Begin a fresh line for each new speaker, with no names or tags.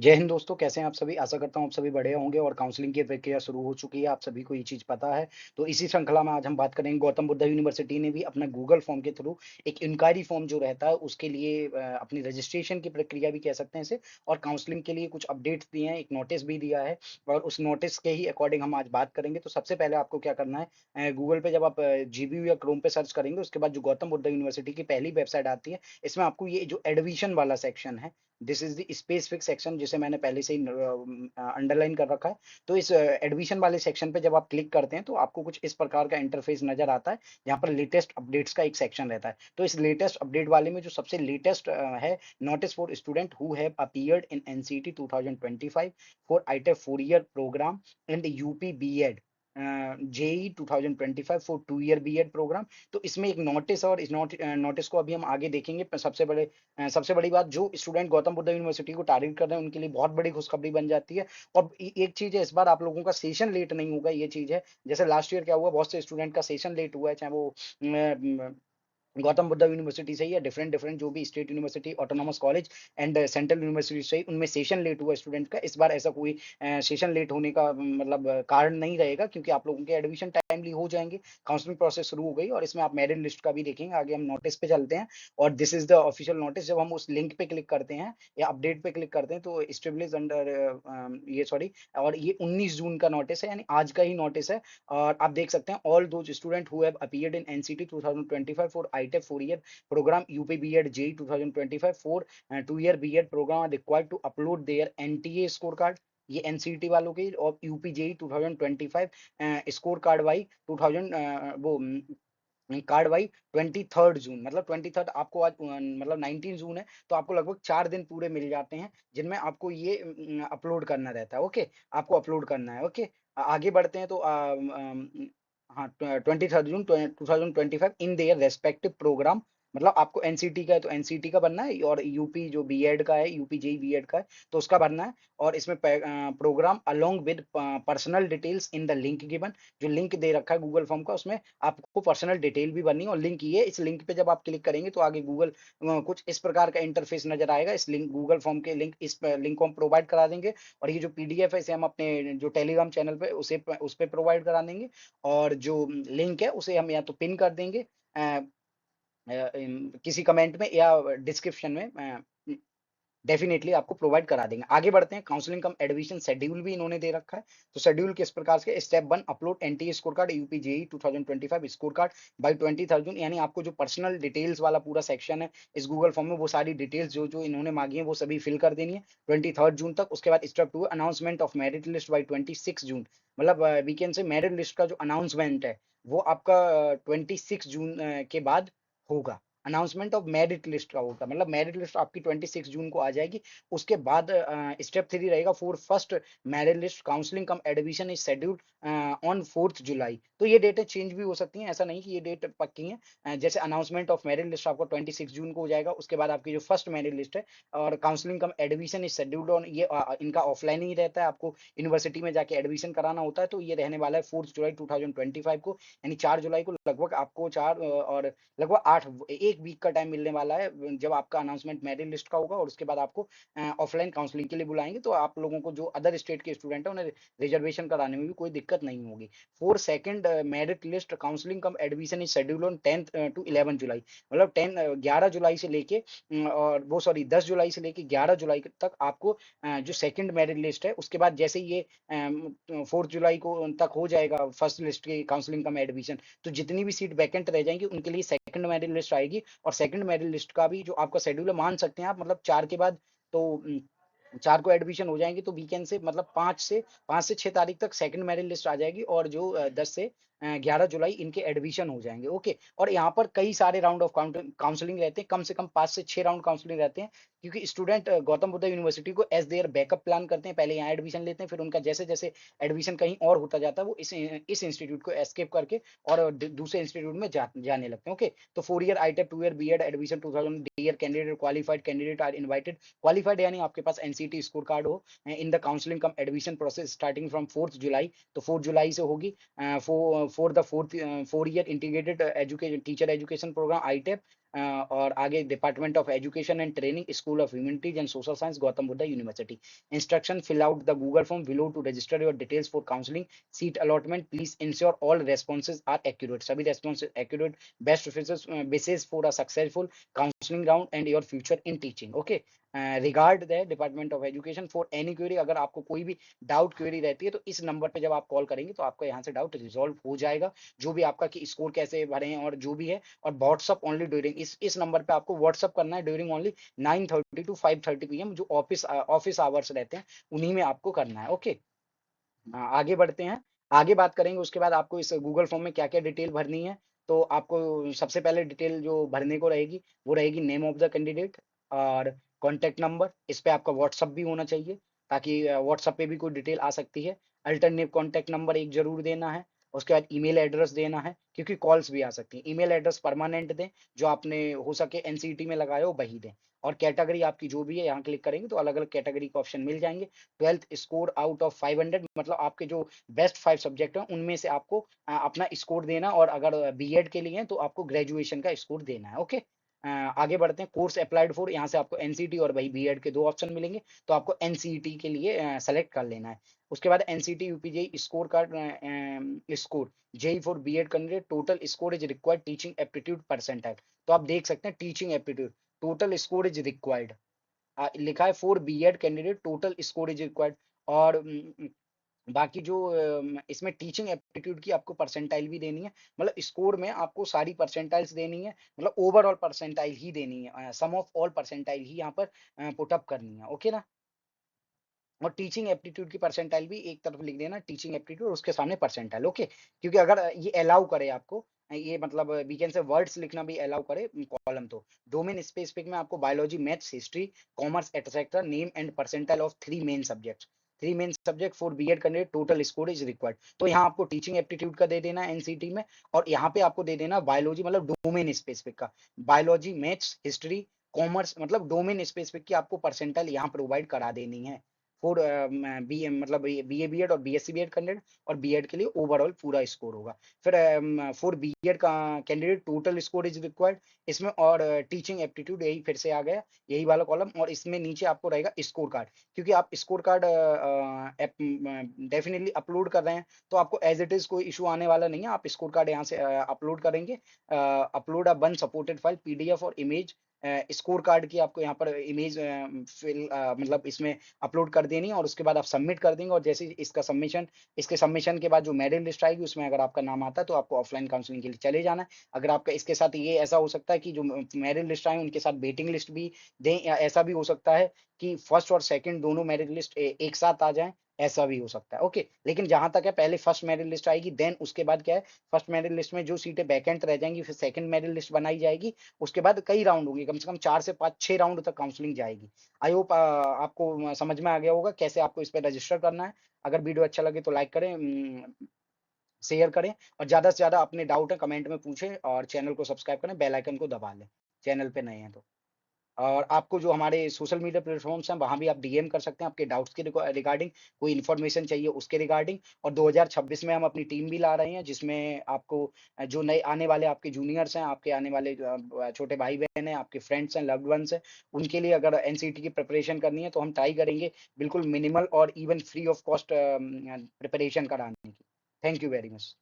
जय हिंद दोस्तों, कैसे हैं आप सभी? आशा करता हूँ आप सभी बढ़िया होंगे और काउंसलिंग की प्रक्रिया शुरू हो चुकी है, आप सभी को ये चीज़ पता है। तो इसी श्रृंखला में आज हम बात करेंगे गौतम बुद्ध यूनिवर्सिटी ने भी अपना गूगल फॉर्म के थ्रू एक इंक्वायरी फॉर्म जो रहता है उसके लिए अपनी रजिस्ट्रेशन की प्रक्रिया भी कह सकते हैं इसे और काउंसलिंग के लिए कुछ अपडेट्स दिए हैं, एक नोटिस भी दिया है और उस नोटिस के ही अकॉर्डिंग हम आज बात करेंगे। तो सबसे पहले आपको क्या करना है गूगल पे जब आप जीबीयू या क्रोम पे सर्च करेंगे उसके बाद जो गौतम बुद्ध यूनिवर्सिटी की पहली वेबसाइट आती है, इसमें आपको ये जो एडमिशन वाला सेक्शन है this is the specific section जिसे मैंने पहले से ही अंडरलाइन कर रखा है। तो इस एडमिशन वाले सेक्शन पे जब आप क्लिक करते हैं तो आपको कुछ इस प्रकार का इंटरफेस नजर आता है जहाँ पर लेटेस्ट अपडेट्स का एक सेक्शन रहता है। तो इस लेटेस्ट अपडेट वाले में जो सबसे लेटेस्ट है, notice for student who have appeared in NCET 2025 for ITEP 4 year program and UP BEd JEE 2025 for 2 year BEd program. तो इसमें एक नोटिस और इस नोटिस को अभी हम आगे देखेंगे। सबसे बड़ी बात, जो स्टूडेंट गौतम बुद्ध यूनिवर्सिटी को टारगेट कर रहे हैं उनके लिए बहुत बड़ी खुशखबरी बन जाती है। और एक चीज है, इस बार आप लोगों का सेशन लेट नहीं होगा, ये चीज है। जैसे लास्ट ईयर क्या हुआ, बहुत से स्टूडेंट का सेशन लेट हुआ है, चाहे वो गौतम बुद्ध यूनिवर्सिटी से ही या डिफरेंट डिफरेंट जो भी state university, autonomous college and central university से ही, उनमें सेशन लेट हुआ स्टूडेंट का। इस बार ऐसा कोई सेशन लेट होने का मतलब कारण नहीं रहेगा, क्योंकि आप लोगों के एडमिशन टाइमली हो जाएंगे। काउंसलिंग प्रोसेस शुरू हो गई और इसमें आप मेरिट लिस्ट का भी देखेंगे। आगे हम नोटिस पे चलते हैं और this is the official notice. जब हम उस लिंक पे क्लिक करते हैं या अपडेट पे क्लिक करते हैं तो स्टेब्लिश अंडर ये सॉरी, और ये 19 जून का नोटिस है, यानी आज का ही नोटिस है। और आप देख सकते हैं, all those student who have appeared in NCET 2025 for ITEP 4 year program UP BEd JEE 2025 for 2 year BEd program are required to upload their NTA score card. ये एनसीटी वालों के और यूपी जेई 2025 स्कोर कार्ड वाई 2000 वो card Y 23 जून, मतलब 23 आपको आज मतलब 19 जून है, तो आपको लगभग 4 दिन पूरे मिल जाते हैं जिनमें आपको ये अपलोड करना रहता है। ओके, आपको अपलोड करना है। ओके, आगे बढ़ते हैं तो हाँ, 23 जून 2025 इन देयर रेस्पेक्टिव प्रोग्राम। मतलब आपको एनसीटी का है तो एनसीटी का बनना है, और यूपी जो बीएड का है, यूपी जेई बीएड का है तो उसका भरना है। और इसमें programme along with personal details in the link given. जो लिंक दे रखा है गूगल फॉर्म का, उसमें आपको पर्सनल डिटेल भी भरनी है। और लिंक ये, इस लिंक पे जब आप क्लिक करेंगे तो आगे गूगल कुछ इस प्रकार का इंटरफेस नजर आएगा। इस लिंक गूगल फॉर्म के लिंक, इस लिंक को हम प्रोवाइड करा देंगे। और ये जो पीडीएफ है इसे हम अपने जो टेलीग्राम चैनल पे उस पे प्रोवाइड करा देंगे। और जो लिंक है उसे हम या तो पिन कर देंगे किसी कमेंट में या डिस्क्रिप्शन में, डेफिनेटली आपको प्रोवाइड करा देंगे। आगे बढ़ते हैं, काउंसलिंग कम एडमिशन शेड्यूल भी इन्होंने दे रखा है। तो शेड्यूल किस प्रकार से, step 1, upload NTA score card UP JEE 2025 score card by 23 June. यानी आपको जो पर्सनल डिटेल्स वाला पूरा सेक्शन है इस गूगल फॉर्म में, वो सारी डिटेल्स जो जो इन्होंने मांगी है वो सभी फिल कर देनी है 23 जून तक। उसके बाद step 2, announcement of merit list by 26 जून। मतलब वीकेंड से मेरिट लिस्ट का जो अनाउंसमेंट है वो आपका 26 जून के बाद होगा। अनाउंसमेंट ऑफ मेरिट लिस्ट का होगा, मतलब मेरिट लिस्ट आपकी 26 जून को आ जाएगी। उसके बाद स्टेप 3 रहेगा, for first merit list counselling cum admission is scheduled on 4 July. तो ये डेटें चेंज भी हो सकती हैं, ऐसा नहीं कि ये डेट पक्की है। जैसे अनाउंसमेंट ऑफ मेरिट लिस्ट आपको 26 जून को हो जाएगा, उसके बाद आपकी जो फर्स्ट मेरिट लिस्ट है और counselling cum admission is scheduled on, ये इनका ऑफलाइन ही रहता है, आपको यूनिवर्सिटी में जाके एडमिशन कराना होता है। तो ये रहने वाला है 4 जुलाई 2025 को, यानी 4 जुलाई को लगभग आपको और लगभग 1 वीक का टाइम मिलने वाला है जब आपका अनाउंसमेंट मेरिट लिस्ट का होगा। और उसके बाद आपको ऑफलाइन काउंसलिंग के लिए बुलाएंगे, तो आप लोगों को जो अदर स्टेट के स्टूडेंट है उन्हें रिजर्वेशन कराने में भी कोई दिक्कत नहीं होगी। For second merit list counselling cum admission is schedule on 10 to 11 जुलाई। मतलब 11 जुलाई से लेके और वो सॉरी 10 जुलाई से लेके 11 जुलाई तक आपको जो सेकंड मेरिट लिस्ट है, उसके बाद जैसे ये 4 जुलाई को तक हो जाएगा फर्स्ट लिस्ट की काउंसलिंग कम एडमिशन, तो जितनी भी सीट वैकेंट रह जाएंगी उनके लिए सेकंड मेरिट लिस्ट आएगी। और सेकंड मेरिट लिस्ट का भी जो आपका शेड्यूल है, मान सकते हैं आप, मतलब 4 के बाद तो 4 को एडमिशन हो जाएंगे तो वीकेंड से मतलब 5 से 6 तारीख तक सेकंड मेरिट लिस्ट आ जाएगी। और जो 10 से 11 जुलाई इनके एडमिशन हो जाएंगे। ओके, और यहाँ पर कई सारे राउंड ऑफ काउंसलिंग रहते हैं, कम से कम 5 से 6 राउंड काउंसलिंग रहते हैं, क्योंकि स्टूडेंट गौतम बुद्ध यूनिवर्सिटी को एज देयर बैकअप प्लान करते हैं। पहले यहाँ एडमिशन लेते हैं, फिर उनका जैसे जैसे एडमिशन कहीं और होता जाता है वो इस इंस्टीट्यूट को एस्केप करके और दूसरे इंस्टीट्यूट में जाने लगते हैं। ओके, तो 4 year ITEP 2 year BEd admission 2000 year candidate qualified candidate are invited. Qualified यानी आपके पास एनसीटी स्कोर कार्ड हो in the counselling cum admission process starting from 4 July. तो 4 जुलाई से होगी for the 4 year integrated education teacher education program ITEP और आगे department of education and training, school of humanities and social science, Gautam Buddha university. Instruction, fill out the Google form below to register your details for counselling, seat allotment, please ensure all responses are accurate, सभी response accurate, best wishes for a successful counselling round and your future in teaching. Okay, regard the department of education for any query, अगर आपको कोई भी doubt query रहती है तो इस number पे जब आप कॉल करेंगे तो आपका यहाँ से डाउट रिजॉल्व हो जाएगा, जो भी आपका कि स्कोर कैसे भरे हैं और जो भी है। और व्हाट्सअप ओनली ड्यूरिंग, इस नंबर पे आपको व्हाट्सअप करना है ड्यूरिंग ओनली 9:30 टू 5:30 पीएम, जो ऑफिस आवर्स रहते हैं उन्हीं में आपको करना है। ओके, आगे बढ़ते हैं, आगे बात करेंगे उसके बाद आपको इस गूगल फॉर्म में क्या क्या डिटेल भरनी है। तो आपको सबसे पहले डिटेल जो भरने को रहेगी वो रहेगी नेम ऑफ द कैंडिडेट और कॉन्टैक्ट नंबर, इस पे आपका व्हाट्सअप भी होना चाहिए ताकि व्हाट्सअप पे भी कोई डिटेल आ सकती है। अल्टरनेट कॉन्टैक्ट नंबर एक जरूर देना है। उसके बाद ईमेल एड्रेस देना है क्योंकि कॉल्स भी आ सकती हैं। ईमेल एड्रेस परमानेंट दें, जो आपने हो सके एनसीईटी में लगाए हो वही दें। और कैटेगरी आपकी जो भी है, यहाँ क्लिक करेंगे तो अलग अलग कैटेगरी के ऑप्शन मिल जाएंगे। 12th स्कोर आउट ऑफ 500, मतलब आपके जो बेस्ट 5 सब्जेक्ट हैं उनमें से आपको अपना स्कोर देना, और अगर बीएड के लिए हैं तो आपको ग्रेजुएशन का स्कोर देना है। ओके, आगे बढ़ते हैं। कोर्स अप्लाइड फॉर, यहाँ से आपको एनसीटी और वही बीएड के दो ऑप्शन मिलेंगे, तो आपको एनसीटी के लिए सेलेक्ट कर लेना है। उसके बाद NCET UP JEE score card, score JEE for BEd candidate, total score is required, teaching aptitude percentile. तो आप देख सकते हैं teaching aptitude total score is required, लिखा है for BEd candidate total score is required. और बाकी जो इसमें टीचिंग एप्टीट्यूड की आपको परसेंटाइल भी देनी है, मतलब स्कोर में आपको सारी परसेंटाइल्स देनी है, मतलब ओवरऑल परसेंटाइल ही देनी है, सम ऑफ ऑल परसेंटाइल ही यहाँ पर पुट अप करनी है। ओके ना, और टीचिंग एप्टीट्यूड की परसेंटाइल भी एक तरफ लिख देना, टीचिंग एप्टीट्यूड और उसके सामने परसेंटाइल। ओके, क्योंकि अगर ये अलाउ करे आपको, ये मतलब वी कैन से वर्ड्स लिखना भी अलाउ करे कॉलम, तो डोमेन स्पेसिफिक में आपको biology, maths, history, commerce etcetera, name and percentile of 3 main subject for BEd candidate, total score is required. तो यहाँ आपको टीचिंग एप्टीट्यूड का दे देना एनसीटी में, और यहाँ पे आपको दे देना बायोलॉजी, मतलब डोमेन स्पेसिफिक का, बायोलॉजी, मैथ्स, हिस्ट्री, कॉमर्स, मतलब डोमेन स्पेसिफिक की आपको परसेंटाइल यहाँ प्रोवाइड करा देनी है फॉर बी मतलब बीए बीएड और बीएससी बीएड कैंडिडेट, और बीएड के लिए ओवरऑल पूरा स्कोर होगा। फिर फॉर बीएड का candidate total score is required, इसमें और टीचिंग एप्टीट्यूड यही फिर से आ गया, यही वाला कॉलम, और इसमें नीचे आपको रहेगा स्कोर कार्ड, क्योंकि आप स्कोर कार्ड डेफिनेटली अपलोड कर रहे हैं, तो आपको एज इट इज कोई इशू आने वाला नहीं है। आप स्कोर कार्ड यहाँ से अपलोड करेंगे, upload a one supported file PDF और इमेज, स्कोर कार्ड की आपको यहाँ पर इमेज मतलब इसमें अपलोड कर देनी है, और उसके बाद आप सबमिट कर देंगे। और जैसे इसके सबमिशन के बाद जो मेरिट लिस्ट आएगी उसमें अगर आपका नाम आता है तो आपको ऑफलाइन काउंसलिंग के लिए चले जाना है। अगर आपका इसके साथ ये ऐसा हो सकता है कि जो मेरिट लिस्ट आए उनके साथ वेटिंग लिस्ट भी दें, या ऐसा भी हो सकता है कि फर्स्ट और सेकंड दोनों मेरिट लिस्ट एक साथ आ जाएं, ऐसा भी हो सकता है। ओके, लेकिन जहां तक है पहले फर्स्ट मेरिट लिस्ट आएगी, देन उसके बाद क्या है, फर्स्ट मेरिट लिस्ट में जो सीटें वैकेंट रह जाएंगी फिर सेकंड मेरिट लिस्ट बनाई जाएगी। उसके बाद कई राउंड होंगे, कम से कम 4 से 5 6 राउंड तक काउंसलिंग जाएगी। आई होप आपको समझ में आ गया होगा कैसे आपको इस पे रजिस्टर करना है। अगर वीडियो अच्छा लगे तो लाइक करें, शेयर करें, और ज़्यादा से ज़्यादा अपने डाउट है कमेंट में पूछें, और चैनल को सब्सक्राइब करें, बेल आइकन को दबा लें चैनल पे नए हैं तो। और आपको जो हमारे सोशल मीडिया प्लेटफॉर्म्स हैं वहाँ भी आप डीएम कर सकते हैं आपके डाउट्स के रिगार्डिंग, कोई इन्फॉर्मेशन चाहिए उसके रिगार्डिंग। और 2026 में हम अपनी टीम भी ला रहे हैं, जिसमें आपको जो नए आने वाले आपके जूनियर्स हैं, आपके आने वाले छोटे भाई बहन हैं, आपके फ्रेंड्स हैं, लव्ड वंस हैं, उनके लिए अगर एनसीटी की प्रिपरेशन करनी है तो हम ट्राई करेंगे बिल्कुल मिनिमल और even free of cost preparation कराने की। Thank you very much.